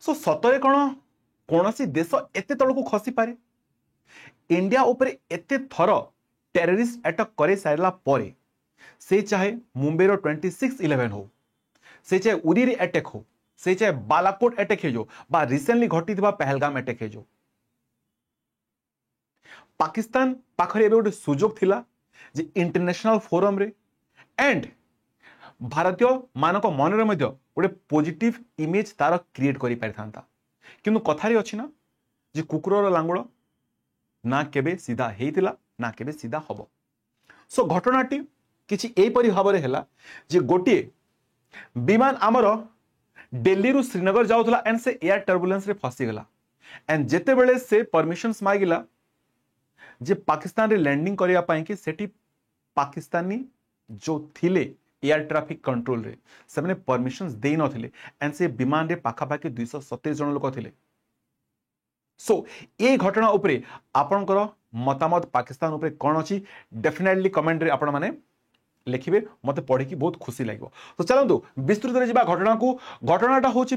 सो सतरे कौन कौन सी देश एते तलक खसी पारे इंडिया उपरे एते थर टेररिस्ट अटैक करे सारा परे से चाहे मुंबई 26/11 हो से चाहे उरी अटैक हो से चाहे बालाकोट अटैक हो बा रिसेंटली घटी पहलगाम अटैक हो पाकिस्तान पाखरे एबे गोटे सुजोग थिला जे इंटरनेशनल फोरम रे एंड भारतीय मानक मनरे मध्य गोटे पॉजिटिव इमेज तार क्रिएट करि पारिथांता किंतु कथारी अछि ना जे कुकुरर लांगुल ना केबे सीधा हेइतिला ना केबे सीधा हबो सो घटनाटी किछि एई परि भाबरे हैला जे गोटिए विमान आमर दिल्ली रु श्रीनगर जाउथला एंड से एयर टर्बुलेंस रे फसी गला एंड जेते बेले से परमिशंस मागिला जे पाकिस्तान रे लैंडिंग करिया पाई कि सेठी पाकिस्तानी जो थिले एयर ट्रैफिक कंट्रोल रे से माने परमिशंस देई नथिले एंड से विमान रे पाखा पाखी 227 जन लोक थिले सो ए घटना उपरे आपनकर मतामत पाकिस्तान उपरे कोन अछि डेफिनेटली कमेंट रे आपण माने लिखिबे मते पढि की बहुत खुशी लागो तो चलंतु विस्तृत रे जिबा घटनाटा होछि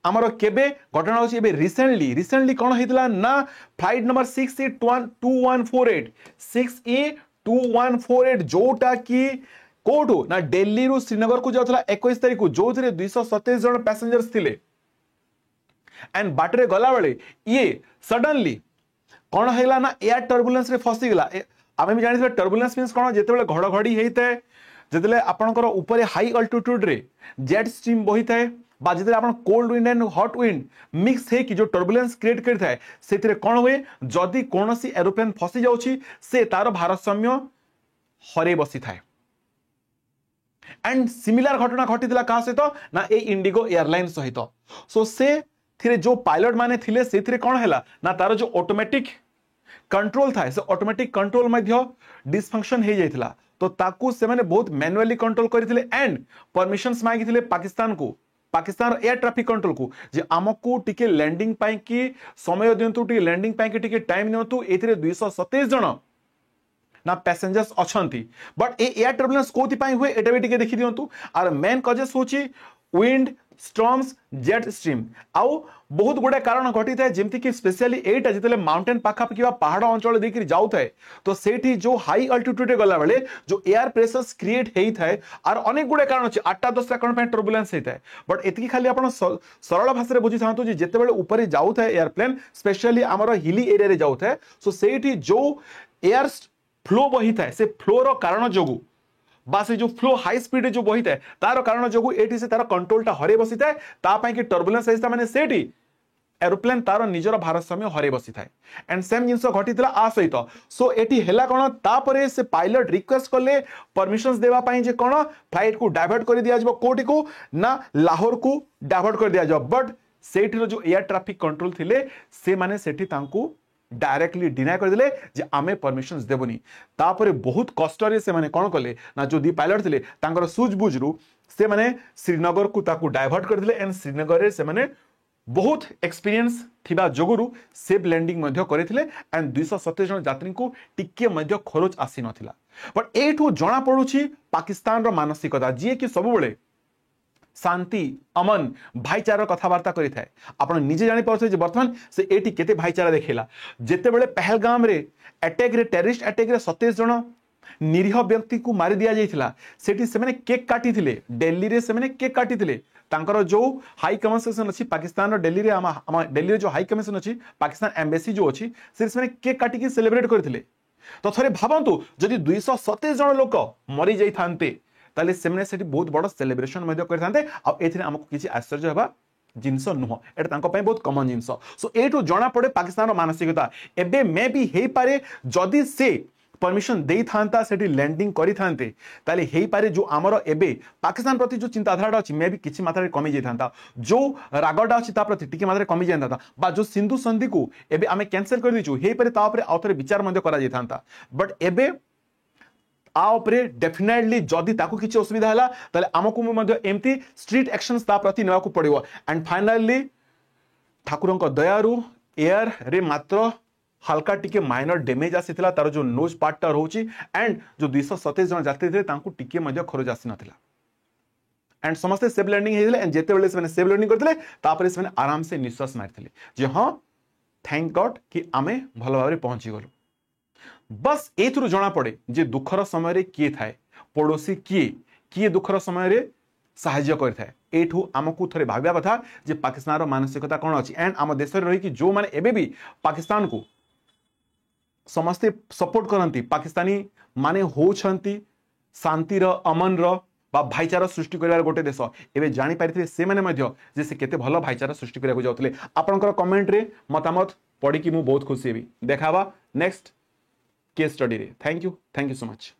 आमर केबे घटना होछि एबे रिसेंटली कोन हेतिला ना फ्लाइट नंबर 6A2148 6A2148 जोटा की कोठो ना दिल्ली रु श्रीनगर को जाउथला 21 तारिख को जो थरे 227 जन पैसेंजर्स थिले एंड बाटरे गला बेले ये सडनली कोन हैला ना एयर टर्बुलेंस रे फसी गला आमे भी जानि टर्बुलेंस मींस कोन जेते बेले घड़घड़ी हेइते जेते आपनकर ऊपर हाई अल्टीट्यूड रे जेट स्ट्रीम बहिताए बा जेते आपन cold wind and hot wind mix हे कि जो टर्बुलेंस क्रिएट करथाय सेतिरे कोन होए जदी कोनोसी एरोप्लेन फसी जाउची से तार भारसाम्य हरे बसी थाए एंड सिमिलर घटना घटिला का सहित ना ए इंडिगो एयरलाइन सहित सो से थिरे जो पायलट माने थिले सेथिरे कोन हैला ना तार जो ऑटोमेटिक कंट्रोल था से ऑटोमेटिक कंट्रोल मध्य डिसफंक्शन हे जाइथिला तो ताकू से माने बहुत मैनुअली कंट्रोल करथिले एंड परमिशंस मागिथिले पाकिस्तान एयर ट्रैफिक कंट्रोल को जे आमको टिके लैंडिंग पाई की समय दियंतु टिके लैंडिंग पाई की टिके टाइम नियंतु एथिरे 227 जन ना पैसेंजर्स अछंती बट ए एयर टर्बुलेंस कोथि पाई हुए एटा भी टिके देखि दियंतु आर मेन कजेस होची विंड स्टॉर्म्स जेट स्ट्रीम आउ बहुत गुडे कारण घटी थाए जेमति कि स्पेशली एटा जितले माउंटेन पाखा पकिवा पहाड़ अंचल देखि जाउ थाए तो सेठी जो हाई अल्टीट्यूड रे गला बेले जो एयर प्रेशर्स क्रिएट हेई थाए आर अनेक गुडे कारण अछि 8-10 कारण पे टर्बुलेंस हेई थाए बट एतकी खाली आपण सरल भाषा रे बुझी थांतु जे जेते बेले ऊपर जाउ थाए एयरप्लेन स्पेशली हमर हिली एरिया रे जाउ थाए सो सेठी जो एयर फ्लो बही थाए से फ्लो रो कारण जोगु बा से जो फ्लो हाई स्पीड जो बही थाए तार कारण जोगु एटी से तार कंट्रोलटा हरे बसी थाए ता पई कि टर्बुलेंस हेइता माने सेठी एरोप्लेन तार निजर भारसाम्य हरे बसी थाए एंड सेम जिंस घटितला आ सहित सो एटी हेला कोन तापरे से पायलट रिक्वेस्ट करले परमिशंस देवा पई जे कोन फ्लाइट को डाइवर्ट कर दिया जबो कोटी को ना लाहौर को डाइवर्ट कर दिया जबो बट सेठी जो एयर ट्रैफिक कंट्रोल थिले से माने सेठी तांकू डायरेक्टली डिनाय कर दिले जे आमे परमिशंस देबोनी तापरे बहुत कष्ट रे से माने कोन कले ना जो दी पायलट थिले तांकर सूझबुझ रु से माने श्रीनगर को ताकू डाइवर्ट कर दिले एंड श्रीनगर रे से माने बहुत एक्सपीरियंस थिबा जोगुरु सेफ लैंडिंग मध्य करिथिले एंड 227 जन यात्री को टिके मध्य खरोच आसी नथिला बट एठू जणा पडुछि पाकिस्तान रो मानसिकता जे कि सब बेले शांति अमन भाईचारा कथबार्ता करि थाए आपण निजे जानि पाउछे जे वर्तमान से एटी केते भाईचारा देखेला जेते बेले पहलगाम रे अटैक रे टेररिस्ट अटैक रे 27 जन निरीह व्यक्ति को मारि दिया जाइथिला सेठी से माने केक काटी थिले दिल्ली रे से माने केक काटी थिले तांकर जो हाई कमिशन अछि पाकिस्तान रो दिल्ली रे आमा दिल्ली रे जो हाई कमिशन अछि पाकिस्तान एम्बेसी जो अछि से माने केक काटी के सेलिब्रेट करथिले तो थरे भाबंतु जदि 227 जन लोक मरि जाई थांते ताले सेमने सेठी बहुत बड़ सेलिब्रेशन मध्य करथांते आ एथिने हमकु किछि आश्चर्य हेबा जिंस नुह एटा तांको पय बहुत कॉमन जिंस सो एटू जणा पड़े पाकिस्तान रो मानसिकता एबे मे बी हेई पारे जदि से परमिशन देई थांता सेठी लैंडिंग करि थांते ताले हेई पारे जो हमरो एबे पाकिस्तान प्रति जो चिंताधारा अछि मे बी किछि मात्रा रे कमी जाई थांता जो रागडा अछि ता प्रति टिके मात्रा रे कमी जाई थांता बा जो सिंधु संधि को एबे आमे कैंसिल कर दिचु हेई पारे ता ऊपर आउथरे विचार मध्य करा जाई थांता बट एबे आपरे डेफिनेटली जदि ताकू किछि असुविधा हला ताले हमकु मध्य एमती स्ट्रीट एक्शंस ता प्रति नेवाकू पड़िबो एंड फाइनली ठाकुरंक दयारु एयर रे मात्र हल्का टिके माइनर डैमेज आसीथिला तार जो नोज पार्टटा रहउची एंड जो 227 जन यात्री थे तांकू टिके मध्य खरोज आसी नथिला एंड समस्ते सेफ लैंडिंग हेले एंड जेते बेले से सेफ लैंडिंग करथिले तापर से आराम से निश्वास मारथिले जे हां थैंक गॉड कि आमे भलो भाबरे पहुंची गलो। बस एथुरु जणा पड़े जे दुखर समय रे किए थाए पड़ोसी किए दुखर समय रे साहाय्य करथाए। एठू आमको थरे भाबिया कथा जे पाकिस्तान रो मानसिकता कोन अछि एंड आम देश रे रही कि जो माने एबे भी पाकिस्तान को समस्ते सपोर्ट करंती पाकिस्तानी माने होछंती शांतिर अमन रो बा भाईचारा सृष्टि करिवार गोटे देश एबे जानि पारिथिबे से माने मध्य जे से केते भलो भाईचारा सृष्टि करिया को जाउतले। आपनकर कमेंट रे मतामत पढी कि मु बहुत खुशी हेबी। देखाबा नेक्स्ट केस स्टडी रे। Thank you so much.